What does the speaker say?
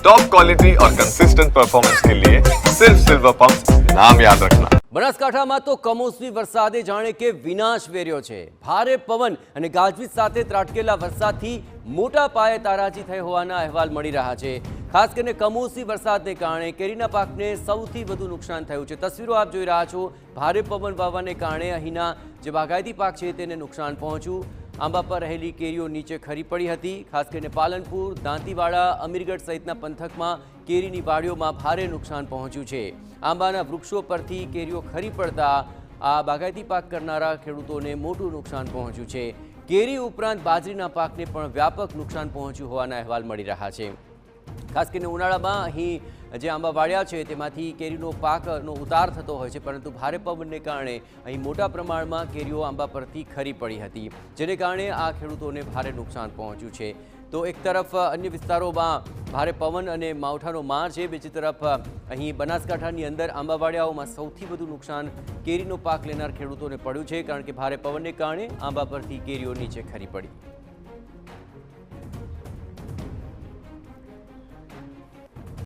Top quality और consistent performance के लिए सिर्फ सिल्वर पंप नाम याद रखना। બનાસકાંઠામાં તો કમોસમી વરસાદે જાણે કે વિનાશ વેર્યો છે। ભારે પવન અને ગાજવીજ સાથે ત્રાટકેલા વરસાદથી મોટા પાયે તારાજી થઈ હોવાના અહેવાલ મળી રહ્યા છે। ખાસ કરીને કમોસમી વરસાદને કારણે કેરીના પાકને સૌથી વધુ નુકસાન થયું છે। તસવીરો આપ જોઈ રહ્યા છો। ભારે પવન વાવાને કારણે અહીંના જે બાગાયતી પાક છે તેને નુકસાન પહોંચ્યું। આંબા પર રહેલી કેરીઓ નીચે ખરી પડી હતી। ખાસ કરીને પાલનપુર, દાંતીવાડા, અમીરગઢ સહિતના પંથકમાં કેરીની વાડીઓમાં ભારે નુકસાન પહોંચ્યું છે। આંબાના વૃક્ષો પરથી કેરીઓ ખરી પડતા આ બાગાયતી પાક કરનારા ખેડૂતોને મોટું નુકસાન પહોંચ્યું છે। કેરી ઉપરાંત બાજરીના પાકને પણ વ્યાપક નુકસાન પહોંચ્યું હોવાના અહેવાલ મળી રહ્યા છે। ખાસ કરીને ઉનાળામાં અહીં જે આંબા વાળ્યા છે તેમાંથી કેરીનો પાકનો ઉતાર થતો હોય છે, પરંતુ ભારે પવનને કારણે અહીં મોટા પ્રમાણમાં કેરીઓ આંબા પરથી ખરી પડી હતી, જેને કારણે આ ખેડૂતોને ભારે નુકસાન પહોંચ્યું છે। તો એક તરફ અન્ય વિસ્તારોમાં ભારે પવન અને માવઠાનો માર છે, બીજી તરફ અહીં બનાસકાંઠાની અંદર આંબાવાડિયાઓમાં સૌથી વધુ નુકસાન કેરીનો પાક લેનાર ખેડૂતોને પડ્યું છે, કારણ કે ભારે પવનને કારણે આંબા પરથી કેરીઓ નીચે ખરી પડી।